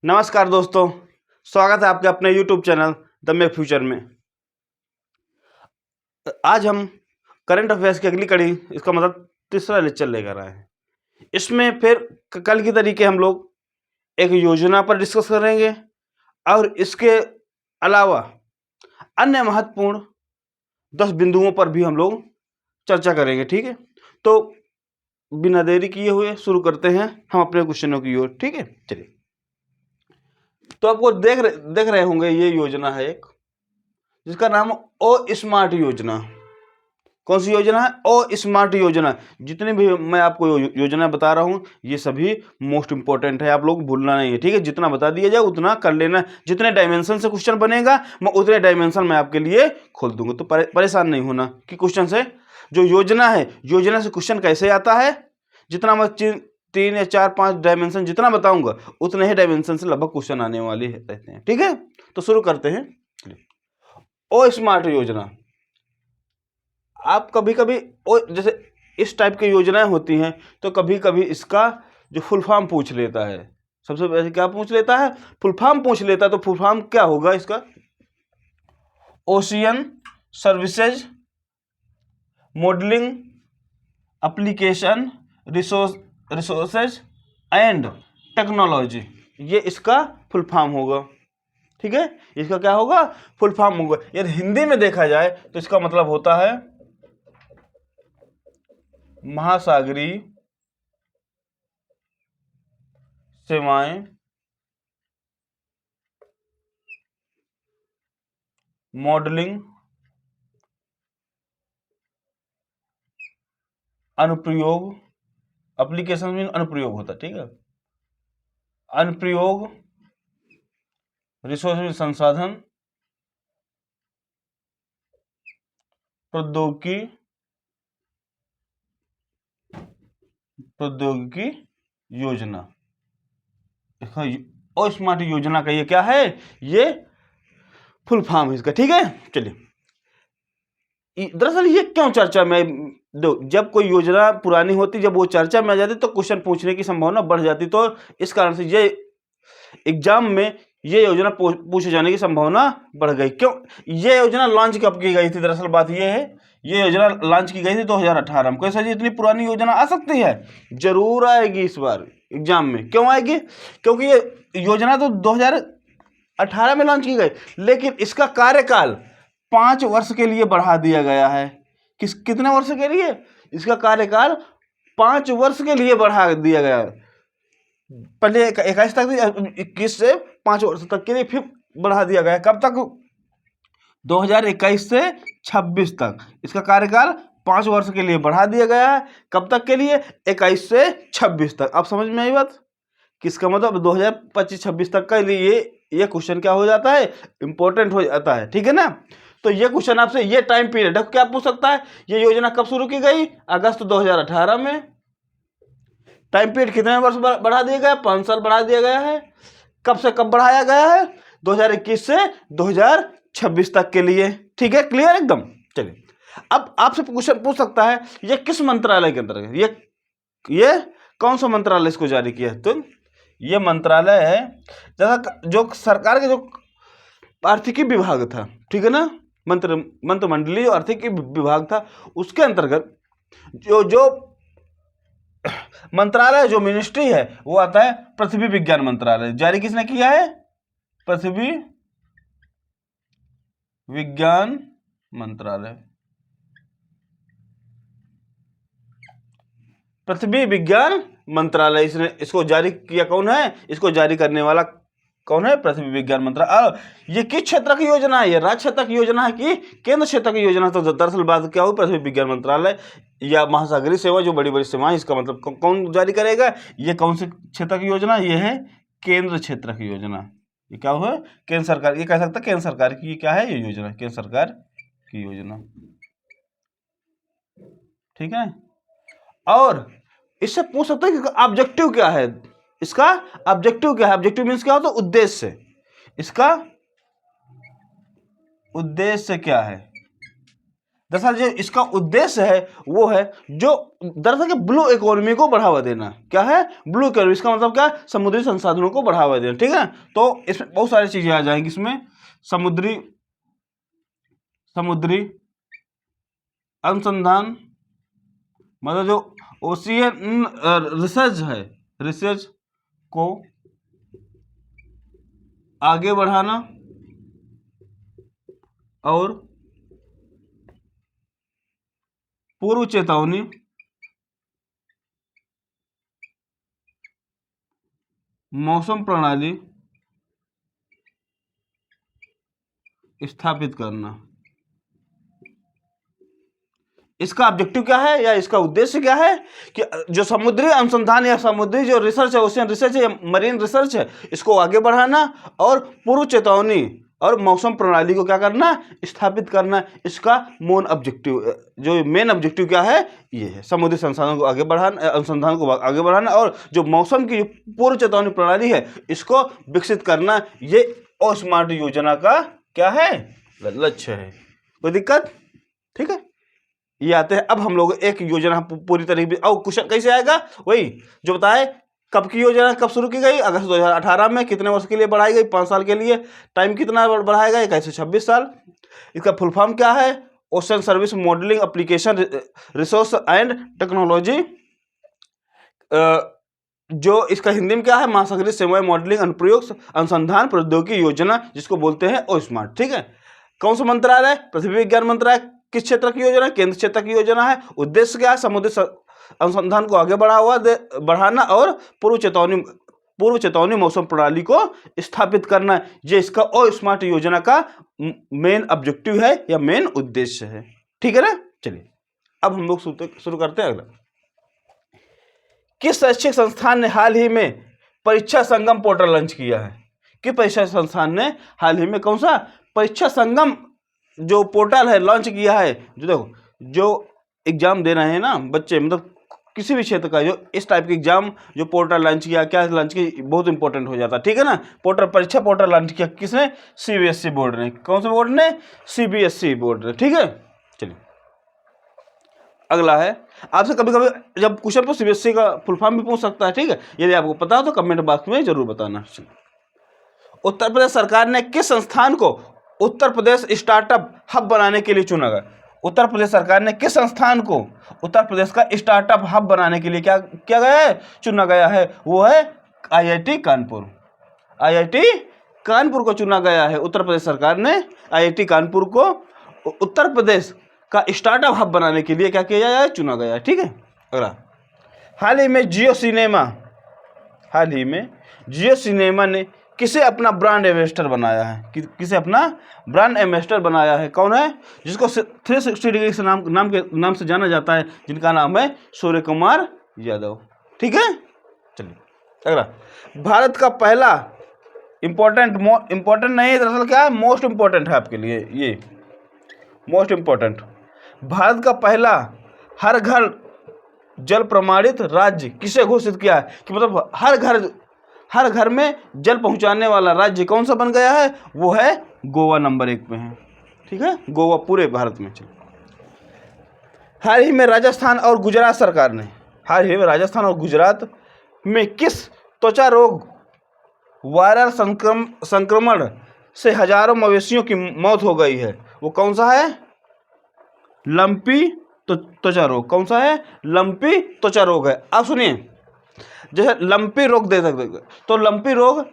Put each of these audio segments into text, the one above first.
नमस्कार दोस्तों, स्वागत है आपके अपने YouTube channel the make future में। आज हम करंट अफेयर्स की अगली कड़ी, इसका मतलब तीसरा लेक्चर लेकर आए हैं। इसमें फिर कल की तरीके हम लोग एक योजना पर डिस्कस करेंगे और इसके अलावा अन्य महत्वपूर्ण 10 बिंदुओं पर भी हम लोग चर्चा करेंगे। ठीक है, तो बिना देरी किए हुए शुरू करते हैं हम अपने क्वेश्चनों की ओर। ठीक है, चलिए। तो आपको देख रहे होंगे, ये योजना है एक, जिसका नाम ओ स्मार्ट योजना। कौन सी योजना है? ओ स्मार्ट योजना। जितनी भी मैं आपको योजना बता रहा हूं, ये सभी मोस्ट इंपॉर्टेंट है, आप लोग भूलना नहीं है। ठीक है, जितना बता दिया जाए उतना कर लेना। जितने डायमेंशन से क्वेश्चन बनेगा, मैं उतने डायमेंशन मैं आपके लिए खोल दूंगा, तो परेशान नहीं होना कि क्वेश्चन से जो योजना है, योजना से क्वेश्चन कैसे आता है। जितना मैं 3 या 4 5 डायमेंशन जितना बताऊंगा, उतने ही डायमेंशन से लगभग क्वेश्चन आने वाले रहते हैं। ठीक है, तो शुरू करते हैं। ओ स्मार्ट योजना। आप कभी कभी जैसे इस टाइप की योजनाएं होती हैं, तो कभी कभी इसका जो फुल फॉर्म पूछ लेता है। सबसे पहले क्या पूछ लेता है? फुल फॉर्म पूछ लेता है। तो फुल फॉर्म क्या होगा इसका? Ocean services modelling application resources and technology, ये इसका फुल फॉर्म होगा। ठीक है, इसका क्या होगा? फुल फॉर्म होगा। यदि हिंदी में देखा जाए तो इसका मतलब होता है महासागरीय सेवाएं मॉडलिंग अनुप्रयोग। एप्लीकेशन में अनुप्रयोग होता है। ठीक है, अनुप्रयोग रिसोर्स संसाधन प्रौद्योगिकी योजना। और स्मार्ट योजना का ये क्या है? ये फुल फॉर्म है इसका। ठीक है, चलिए। दरअसल ये क्यों चर्चा में, जब कोई योजना पुरानी होती, जब वो चर्चा में आ जाती, तो क्वेश्चन पूछने की संभावना बढ़ जाती। तो इस कारण से ये एग्जाम में ये योजना पूछे जाने की संभावना बढ़ गई। क्यों? ये योजना लॉन्च कब की गई थी? दरअसल बात ये है, ये योजना लॉन्च की गई थी 2018 में। कैसे जी इतनी पुरानी योजना आ सकती है? जरूर आएगी इस बार एग्जाम में। क्यों आएगी? क्योंकि ये योजना तो 2018 में लॉन्च की गई, लेकिन इसका कार्यकाल 5 वर्ष के लिए बढ़ा दिया गया है। कितने वर्ष के लिए? इसका कार्यकाल 5 वर्ष के लिए बढ़ा दिया गया है। पहले 21 तक, 21 से 5 वर्ष तक के लिए फिर बढ़ा दिया गया। कब तक? 2021 से 26 तक इसका कार्यकाल 5 वर्ष के लिए बढ़ा दिया गया है। कब तक के लिए? 21 से 26 तक। अब समझ में आई बात? किसका मतलब 2025-26 तक के लिए ये क्वेश्चन क्या हो जाता है? इंपॉर्टेंट हो जाता है। ठीक है ना? तो ये क्वेश्चन आपसे, ये टाइम पीरियड क्या पूछ सकता है? ये योजना कब शुरू की गई? अगस्त 2018 में। टाइम पीरियड कितने वर्ष बढ़ा दिया गया? 5 साल बढ़ा दिया गया है। कब से कब बढ़ाया गया है? 2021 से 2026 तक के लिए। ठीक है, क्लियर एकदम। चलिए, अब आपसे क्वेश्चन पूछ सकता है, ये किस मंत्रालय के अंतर्गत, ये कौन सा मंत्रालय इसको जारी किया है? तो ये मंत्रालय है जैसा जो सरकार के जो आर्थिकी विभाग था, ठीक है ना, मंत्रिमंडलीय आर्थिकी विभाग था, उसके अंतर्गत जो मंत्रालय, जो मिनिस्ट्री है, वो आता है पृथ्वी विज्ञान मंत्रालय। जारी किसने किया है? पृथ्वी विज्ञान मंत्रालय। पृथ्वी विज्ञान मंत्रालय, इसको जारी किया कौन है? इसको जारी करने वाला कौन है? पृथ्वी विज्ञान मंत्रालय। ये किस क्षेत्र की योजना है? ये राज्य क्षेत्र की योजना है कि केंद्र क्षेत्र की योजना? तो दरअसल बात क्या हो, पृथ्वी विज्ञान मंत्रालय या महासागरीय सेवा, जो बड़ी बड़ी सेवाएं, इसका मतलब कौन जारी करेगा? ये कौन से क्षेत्र की योजना? ये है केंद्र क्षेत्र की योजना। ये क्या हुआ? केंद्र सरकार, ये कह सकता है केंद्र सरकार की क्या है ये योजना, केंद्र सरकार की योजना। ठीक है, और इससे पूछ सकते हैं कि ऑब्जेक्टिव क्या है इसका? ऑब्जेक्टिव क्या है? ऑब्जेक्टिव मींस क्या होता है? उद्देश्य। इसका उद्देश्य क्या है? दरअसल जो इसका उद्देश्य है वो है जो दरअसल ब्लू इकोनॉमी को बढ़ावा देना। क्या है? Blue economy. इसका मतलब क्या? समुद्री संसाधनों को बढ़ावा देना। ठीक है, तो इसमें बहुत सारी चीजें आ जाएंगी। इसमें समुद्री अनुसंधान, मतलब जो ओशियन रिसर्च है, रिसर्च को आगे बढ़ाना और पूर्व चेतावनी मौसम प्रणाली स्थापित करना। इसका ऑब्जेक्टिव क्या है या इसका उद्देश्य क्या है कि जो समुद्री अनुसंधान या समुद्री जो रिसर्च है, ओशियन रिसर्च है या मरीन रिसर्च है, इसको आगे बढ़ाना और पूर्व चेतावनी और मौसम प्रणाली को क्या करना? स्थापित करना। इसका मेन ऑब्जेक्टिव क्या है? ये है समुद्री संसाधनों को आगे बढ़ाना, अनुसंधान को आगे बढ़ाना और जो मौसम की पूर्व चेतावनी प्रणाली है इसको विकसित करना। ये ओ स्मार्ट योजना का क्या है? लक्ष्य है। कोई दिक्कत? ठीक है, ये आते हैं। अब हम लोग एक योजना पूरी तरीके से, और क्वेश्चन कैसे आएगा? वही जो बताए, कब की योजना कब शुरू की गई? अगस्त 2018 में। कितने वर्ष के लिए बढ़ाई गई? 5 साल के लिए। टाइम कितना बढ़ाया गया? 21 से 26 साल। इसका फुल फॉर्म क्या है? Ocean service modelling application resource and technology. जो इसका हिंदी में क्या है? महासागरीय सेवाएं मॉडलिंग अनुप्रयोग अनुसंधान प्रौद्योगिकी योजना, जिसको बोलते हैं ओ स्मार्ट। ठीक है, कौन सा मंत्रालय? पृथ्वी विज्ञान मंत्रालय। किस क्षेत्र की योजना? केंद्र क्षेत्र की योजना है। उद्देश्य क्या है? समुद्री अनुसंधान को आगे बढ़ाना और पूर्व चेतावनी मौसम प्रणाली को स्थापित करना। ये इसका ओ स्मार्ट योजना का मेन ऑब्जेक्टिव है या मेन उद्देश्य है। ठीक है ना? चलिए अब हम लोग शुरू करते हैं। अगला, किस शैक्षिक संस्थान ने हाल ही में परीक्षा संगम पोर्टल लॉन्च किया है? किस परीक्षा संस्थान ने हाल ही में कौन सा परीक्षा संगम जो पोर्टल है लॉन्च किया है? जो देखो, जो एग्जाम दे रहे हैं ना बच्चे, मतलब किसी भी क्षेत्र का, जो इस टाइप के एग्जाम जो पोर्टल लॉन्च किया, क्या लॉन्च किया, बहुत इंपॉर्टेंट हो जाता है। ठीक है ना? परीक्षा पोर्टल लॉन्च किया किसने? CBSE बोर्ड ने। कौन से बोर्ड ने? CBSE बोर्ड ने। ठीक है, चलिए अगला है। आपसे कभी कभी जब क्वेश्चन तो CBSE का फुल फॉर्म भी पूछ सकता है। ठीक है, यदि आपको पता हो तो कमेंट बॉक्स में जरूर बताना। उत्तर प्रदेश सरकार ने किस संस्थान को उत्तर प्रदेश स्टार्टअप हब बनाने के लिए चुना गया? उत्तर प्रदेश सरकार ने किस संस्थान को उत्तर प्रदेश का स्टार्टअप हब बनाने के लिए क्या किया गया है? चुना गया है। वो है IIT कानपुर। IIT कानपुर को चुना गया है। उत्तर प्रदेश सरकार ने IIT कानपुर को उत्तर प्रदेश का स्टार्टअप हब बनाने के लिए क्या किया गया है? चुना गया है। ठीक है, अगला, हाल ही में जियो सिनेमा ने किसे अपना ब्रांड एम्बेसडर बनाया है? किसे अपना ब्रांड एम्बेसडर बनाया है? कौन है? जिसको 360 डिग्री से नाम से जाना जाता है, जिनका नाम है सूर्य कुमार यादव। ठीक है, चलिए अगला, भारत का पहला इंपॉर्टेंट नहीं है, दरअसल क्या है? मोस्ट इंपॉर्टेंट है आपके लिए। ये मोस्ट इंपॉर्टेंट, भारत का पहला हर घर जल प्रमाणित राज्य किसे घोषित किया है? कि मतलब हर घर में जल पहुंचाने वाला राज्य कौन सा बन गया है? वो है गोवा, नंबर 1 पे है। ठीक है, गोवा पूरे भारत में। चलिए, हाल ही में राजस्थान और गुजरात में किस त्वचा रोग वायरल संक्रमण से हजारों मवेशियों की मौत हो गई है? वो कौन सा है? लंपी त्वचा रोग। कौन सा है? लंपी त्वचा रोग है। आप सुनिए, जैसे लंपी रोग दे सकते, तो लंपी रोग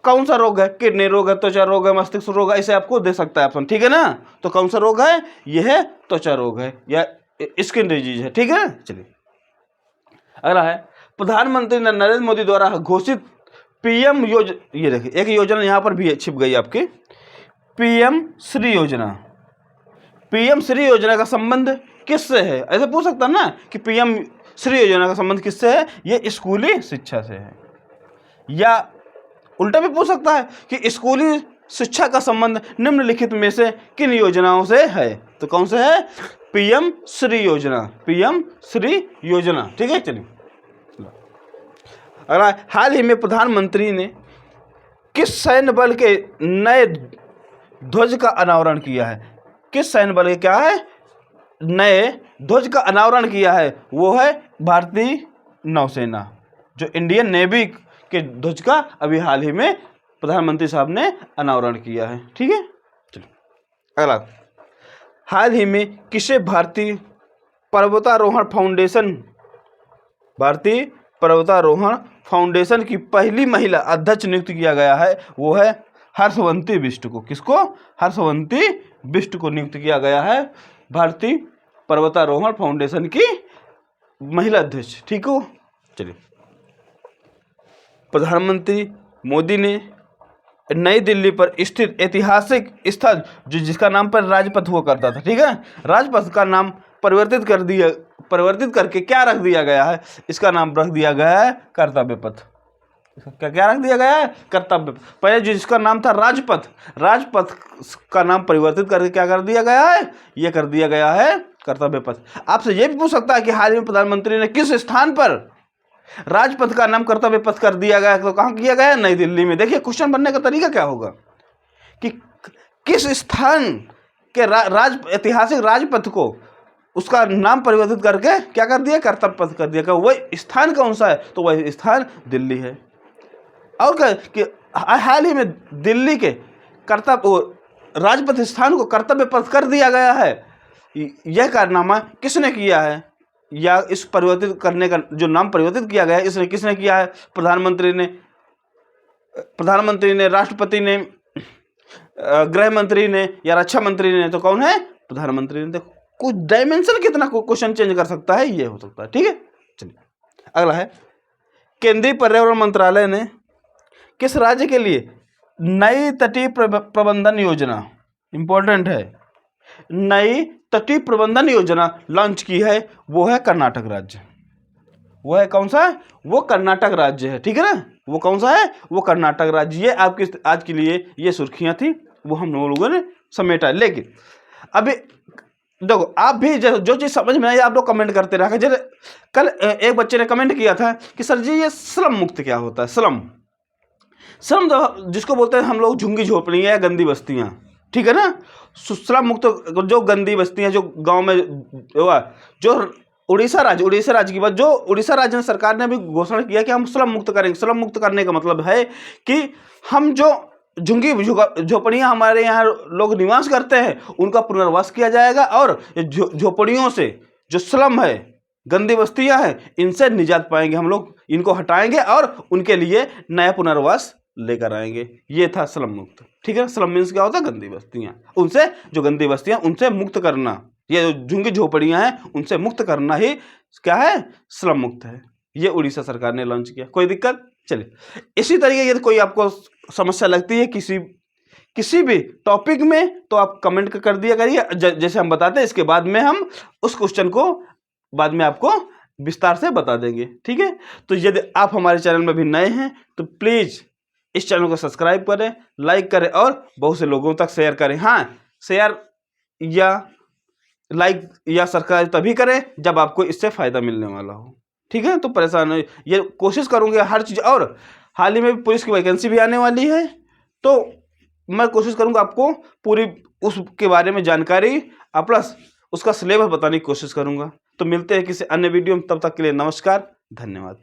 कौन सा रोग है? किडनी रोग है, त्वचा रोग है, मस्तिष्क रोग है, ऐसे आपको दे सकता है ऑप्शन। ठीक है ना? तो कौन सा रोग है? यह है त्वचा रोग है या स्किन डिजीज है। ठीक है, चलिए अगला है, प्रधानमंत्री नरेंद्र मोदी द्वारा घोषित PM योजना। ये देखिए, एक योजना यहाँ पर भी छिप गई आपकी, PM श्री योजना। PM श्री योजना का संबंध किससे है? ऐसे पूछ सकता ना कि PM श्री योजना का संबंध किससे है? ये स्कूली शिक्षा से है। या उल्टा भी पूछ सकता है कि स्कूली शिक्षा का संबंध निम्नलिखित में से किन योजनाओं से है? तो कौन से है? PM श्री योजना। PM श्री योजना। ठीक है, चलिए अगला, हाल ही में प्रधानमंत्री ने किस सैन्य बल के नए ध्वज का अनावरण किया है? किस सैन्य बल के क्या है नए ध्वज का अनावरण किया है, वो है भारतीय नौसेना, जो इंडियन नेवी के ध्वज का अभी हाल ही में प्रधानमंत्री साहब ने अनावरण किया है। ठीक है, चलो अगला, हाल ही में किसे भारतीय पर्वतारोहण फाउंडेशन की पहली महिला अध्यक्ष नियुक्त किया गया है, वो है हर्षवंती बिष्ट को। किसको? हर्षवंती बिष्ट को नियुक्त किया गया है भारतीय पर्वतारोहण फाउंडेशन की महिला अध्यक्ष। ठीक हो, चलिए, प्रधानमंत्री मोदी ने नई दिल्ली पर स्थित ऐतिहासिक स्थल जिसका नाम पर राजपथ हुआ करता था, ठीक है, राजपथ का नाम परिवर्तित करके क्या रख दिया गया है? इसका नाम रख दिया गया है कर्तव्य पथ। क्या रख दिया गया है? कर्तव्य पथ। पहले जिसका नाम था राजपथ, राजपथ का नाम परिवर्तित करके क्या कर दिया गया है? ये कर दिया गया है कर्तव्य पथ। आपसे ये भी पूछ सकता है कि हाल ही में प्रधानमंत्री ने किस स्थान पर राजपथ का नाम कर्तव्य पथ कर दिया गया, तो कहाँ किया गया? नई दिल्ली में। देखिए क्वेश्चन बनने का तरीका क्या होगा कि किस स्थान के ऐतिहासिक राजपथ को उसका नाम परिवर्तित करके क्या कर दिया? कर्तव्य पथ कर दिया। वही स्थान कौन सा है? तो वही स्थान दिल्ली है। और क्या कि हाल ही में दिल्ली के राजपथ स्थान को कर्तव्य पथ कर दिया गया है। यह कारनामा किसने किया है, या इस परिवर्तित करने का जो नाम परिवर्तित किया गया है इसने किसने किया है? प्रधानमंत्री ने, राष्ट्रपति ने, गृह मंत्री ने, या रक्षा मंत्री ने? तो कौन है? प्रधानमंत्री ने। देखो कुछ डायमेंशन कितना क्वेश्चन चेंज कर सकता है, ये हो सकता है। ठीक है, चलिए अगला है, केंद्रीय पर्यावरण मंत्रालय ने किस राज्य के लिए नई तटीय प्रबंधन योजना, इंपॉर्टेंट है, नई तटीय प्रबंधन योजना लॉन्च की है? वो है कर्नाटक राज्य। वो है कौन सा? वो कर्नाटक राज्य है। ठीक है ना, वो कौन सा है? वो कर्नाटक राज्य। ये आपकी आज के लिए ये सुर्खियां थी, वो हम लोगों ने समेटा। लेकिन अभी देखो, आप भी जो चीज समझ में आई आप लोग कमेंट करते रहा। जैसे कल एक बच्चे ने कमेंट किया था कि सर जी ये स्लम मुक्त क्या होता है? स्लम जिसको बोलते हैं हम लोग झुग्गी झोपड़ियाँ या गंदी बस्तियाँ, ठीक है ना। स्लम मुक्त जो गंदी बस्तियाँ जो गांव में जो उड़ीसा राज्य की बात, जो उड़ीसा राज्य सरकार ने भी घोषणा किया कि हम स्लम मुक्त करेंगे। स्लम मुक्त करने का मतलब है कि हम जो झुग्गी झोपड़ियाँ हमारे यहाँ लोग निवास करते हैं उनका पुनर्वास किया जाएगा, और झोपड़ियों से जो स्लम है, गंदी बस्तियाँ हैं, इनसे निजात पाएंगे हम लोग, इनको हटाएंगे और उनके लिए नया पुनर्वास लेकर आएंगे। ये था स्लम मुक्त। ठीक है, स्लम मीन्स क्या होता है? गंदी बस्तियाँ, उनसे जो गंदी बस्तियाँ उनसे मुक्त करना, ये जो झुग्गी झोपड़ियाँ हैं उनसे मुक्त करना ही क्या है? स्लम मुक्त है। ये उड़ीसा सरकार ने लॉन्च किया। कोई दिक्कत? चलिए, इसी तरीके यदि कोई आपको समस्या लगती है किसी भी टॉपिक में तो आप कमेंट कर दिया करिए, जैसे हम बताते हैं। इसके बाद में हम उस क्वेश्चन को बाद में आपको विस्तार से बता देंगे। ठीक है, तो यदि आप हमारे चैनल में भी नए हैं तो प्लीज़ इस चैनल को सब्सक्राइब करें, लाइक करें और बहुत से लोगों तक शेयर करें। हाँ, शेयर या लाइक या सब्सक्राइब तभी करें जब आपको इससे फ़ायदा मिलने वाला हो। ठीक है, तो परेशान हो, ये कोशिश करूँगी हर चीज़। और हाल ही में पुलिस की वैकेंसी भी आने वाली है, तो मैं कोशिश करूँगा आपको पूरी उसके बारे में जानकारी प्लस उसका सिलेबस बताने की कोशिश करूँगा। तो मिलते हैं किसी अन्य वीडियो में, तब तक के लिए नमस्कार, धन्यवाद।